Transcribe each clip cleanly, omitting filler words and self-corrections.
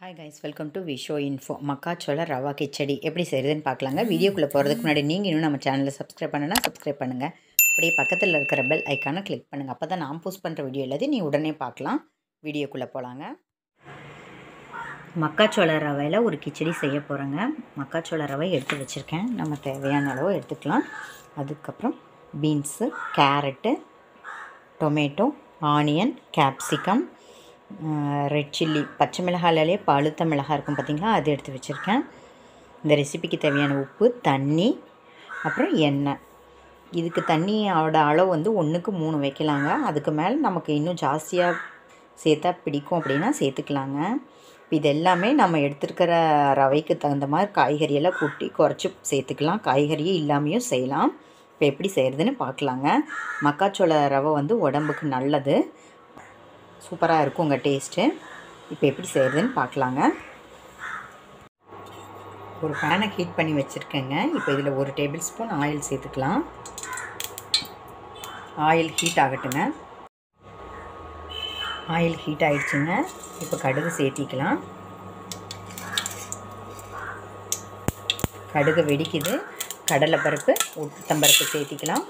Hi guys, welcome to Visho Info. மக்காச்சோள ரவா கிச்சடி எப்படி செய்கிறதுன்னு பார்க்கலாங்க. வீடியோக்குள்ளே போகிறதுக்கு முன்னாடி நீங்கள் இன்னும் நம்ம சேனலை சப்ஸ்கிரைப் பண்ணுங்கள். அப்படியே பக்கத்தில் இருக்கிற பெல் ஐக்கானை கிளிக் பண்ணுங்கள். அப்போ தான் நான் போஸ்ட் பண்ணுற வீடியோ எல்லாத்தையும் நீ உடனே பார்க்கலாம். வீடியோக்குள்ளே போகலாங்க. மக்காச்சோள ரவையில் ஒரு கிச்சடி செய்ய போகிறேங்க. மக்காச்சோள ரவை எடுத்து வச்சுருக்கேன். நம்ம தேவையான அளவு எடுத்துக்கலாம். அதுக்கப்புறம் beans, carrot, tomato, onion, capsicum, red chilli, பச்சை மிளகாயிலே பழுத்த மிளகாய் இருக்கும் பார்த்திங்களா, அது எடுத்து வச்சுருக்கேன். இந்த ரெசிபிக்கு தேவையான உப்பு, தண்ணி, அப்புறம் எண்ணெய். இதுக்கு தண்ணியோட அளவு வந்து 1க்கு 3 வைக்கலாங்க. அதுக்கு மேலே நமக்கு இன்னும் ஜாஸ்தியாக சேர்த்தா பிடிக்கும் அப்படின்னா சேர்த்துக்கலாங்க. இது எல்லாமே நம்ம எடுத்துருக்கிற ரவைக்கு தகுந்த மாதிரி காய்கறியெல்லாம் கூட்டி குறைச்சி சேர்த்துக்கலாம். காய்கறியே இல்லாமையும் செய்யலாம். இப்போ எப்படி செய்கிறதுன்னு பார்க்கலாங்க. மக்காச்சோள ரவை வந்து உடம்புக்கு நல்லது, சூப்பராக இருக்கும் உங்கள் டேஸ்ட்டு. இப்போ எப்படி செய்கிறதுன்னு பார்க்கலாங்க. ஒரு பேனை ஹீட் பண்ணி வச்சுருக்கேங்க. இப்போ இதில் 1 டேபிள் ஸ்பூன் ஆயில் சேர்த்துக்கலாம். ஆயில் ஹீட் ஆகட்டுங்க. ஆயில் ஹீட் ஆகிடுச்சுங்க. இப்போ கடுகு சேர்த்திக்கலாம். கடுகு வெடிக்குது. கடலைப்பருப்பு, உளுத்தம்பருப்பு சேர்த்திக்கலாம்.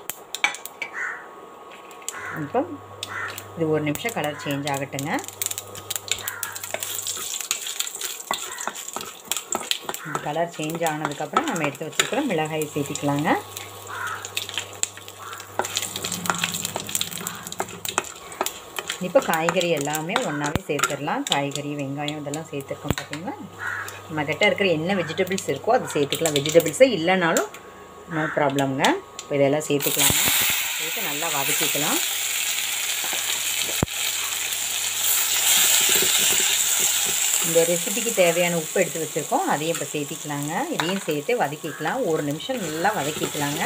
இப்போ இது 1 நிமிஷம் கலர் சேஞ்ச் ஆகட்டுங்க. கலர் சேஞ்ச் ஆனதுக்கப்புறம் நம்ம எடுத்து வச்சுருக்கிற மிளகாயை சேர்த்திக்கலாங்க. இப்போ காய்கறி எல்லாமே ஒன்றாவே சேர்த்துடலாம். காய்கறி, வெங்காயம் இதெல்லாம் சேர்த்துருக்கோம் பார்த்திங்களா. நம்மக்கிட்ட இருக்கிற என்ன வெஜிடபிள்ஸ் இருக்கோ அது சேர்த்துக்கலாம். வெஜிடபிள்ஸே இல்லைனாலும் நோ ப்ராப்ளம்ங்க. இப்போ இதெல்லாம் சேர்த்துக்கலாங்க. சேர்த்து நல்லா வதக்கிக்கலாம். இந்த ரெசிபிக்கு தேவையான உப்பு எடுத்து வச்சுருக்கோம், அதையும் இப்போ சேர்த்திக்கலாங்க. இதையும் சேர்த்து வதக்கிக்கலாம். 1 நிமிஷம் நல்லா வதக்கிக்கலாங்க.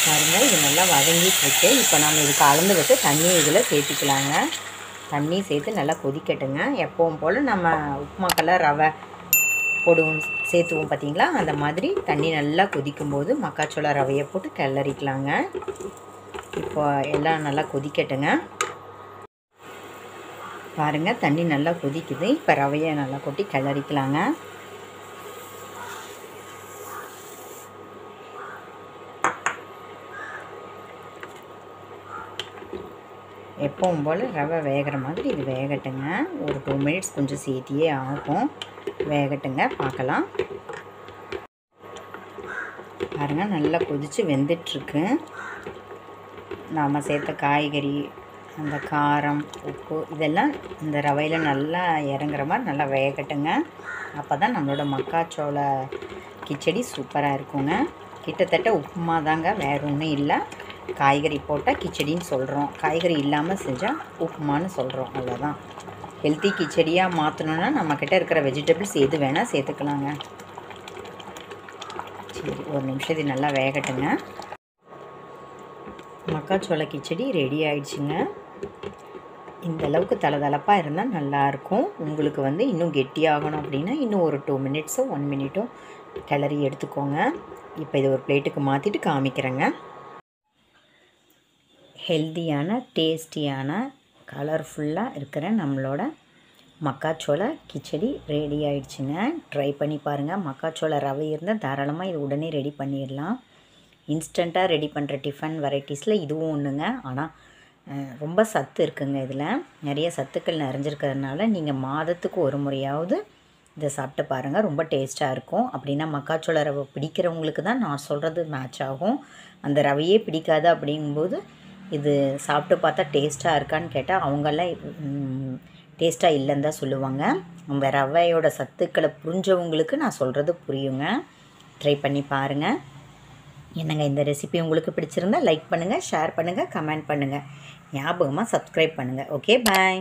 பாருங்கள், இது நல்லா வதங்கிட்டுருக்கு. இப்போ நம்ம இதுக்கு அளந்து வச்சு தண்ணி இதில் சேர்த்திக்கலாங்க. தண்ணி சேர்த்து நல்லா கொதிக்கட்டுங்க. எப்பவும் போல் நம்ம உப்புமாக்கெல்லாம் ரவை போடுவோம், சேர்த்துவோம் பார்த்திங்களா, அந்த மாதிரி தண்ணி நல்லா கொதிக்கும்போது மக்காச்சோள ரவையை போட்டு கிளறிக்கலாங்க. இப்போ எல்லாம் நல்லா கொதிக்கட்டுங்க. பாருங்கள், தண்ணி நல்லா கொதிக்குது. இப்போ ரவையை நல்லா கொட்டி கிளறிக்கலாங்க. எப்பவும் போல் ரவை வேகிற மாதிரி இது வேகட்டுங்க. ஒரு 2 மினிட்ஸ் கொஞ்சம் சேர்த்தியே ஆகும். வேகட்டுங்க, பார்க்கலாம். பாருங்கள், நல்லா கொதித்து வெந்துட்டுருக்கு. நாம் சேர்த்த காய்கறி, அந்த காரம், உப்பு இதெல்லாம் இந்த ரவையில் நல்லா இறங்குற மாதிரி நல்லா வேகட்டுங்க. அப்போ தான் நம்மளோட மக்காச்சோள கிச்சடி சூப்பராக இருக்குங்க. கிட்டத்தட்ட உப்புமா தாங்க, வேறு ஒன்றும் இல்லை. காய்கறி போட்டால் கிச்சடின்னு சொல்கிறோம், காய்கறி இல்லாமல் செஞ்சால் உப்புமான்னு சொல்கிறோம், அவ்வளோதான். ஹெல்த்தி கிச்சடியாக மாற்றணுன்னா நம்மக்கிட்ட இருக்கிற வெஜிடபிள்ஸ் எது வேணால் சேர்த்துக்கலாங்க. சரி, 1 நிமிஷம் இது நல்லா வேகட்டுங்க. மக்காச்சோள கிச்சடி ரெடி ஆயிடுச்சுங்க. இந்த அளவுக்கு தளதளப்பாக இருந்தால் நல்லாயிருக்கும். உங்களுக்கு வந்து இன்னும் கெட்டியாகணும் அப்படின்னா இன்னும் ஒரு 2 மினிட்ஸோ 1 மினிட்டோ கிளறி எடுத்துக்கோங்க. இப்போ இது ஒரு பிளேட்டுக்கு மாற்றிட்டு காமிக்கிறேங்க. ஹெல்த்தியான, டேஸ்டியான, கலர்ஃபுல்லாக இருக்கிற நம்மளோட மக்காச்சோள கிச்சடி ரெடி ஆயிடுச்சுங்க. ட்ரை பண்ணி பாருங்கள். மக்காச்சோள ரவை இருந்தால் தாராளமாக இது உடனே ரெடி பண்ணிடலாம். இன்ஸ்டண்ட்டாக ரெடி பண்ணுற டிஃபன் வெரைட்டிஸில் இதுவும் ஒன்றுங்க. ஆனால் ரொம்ப சத்து இருக்குங்க. இதில் நிறைய சத்துக்கள் நிறைஞ்சிருக்கிறதுனால நீங்கள் மாதத்துக்கு ஒரு முறையாவது இதை சாப்பிட்டு பாருங்கள். ரொம்ப டேஸ்ட்டாக இருக்கும். அப்படின்னா மக்காச்சோள ரவை பிடிக்கிறவங்களுக்கு தான் நான் சொல்கிறது மேட்ச் ஆகும். அந்த ரவையே பிடிக்காது அப்படிங்கும்போது இது சாப்பிட்டு பார்த்தா டேஸ்ட்டாக இருக்கான்னு கேட்டால் அவங்கெல்லாம் டேஸ்ட்டாக இல்லைன்னு தான் சொல்லுவாங்க. அந்த ரவையோட சத்துக்களை புரிஞ்சவங்களுக்கு நான் சொல்கிறது புரியுங்க. ட்ரை பண்ணி பாருங்கள். என்னங்க, இந்த ரெசிபி உங்களுக்கு பிடிச்சிருந்தால் லைக் பண்ணுங்கள், ஷேர் பண்ணுங்கள், கமெண்ட் பண்ணுங்கள். ஞாபகமாக சப்ஸ்கிரைப் பண்ணுங்கள். ஓகே, பாய்.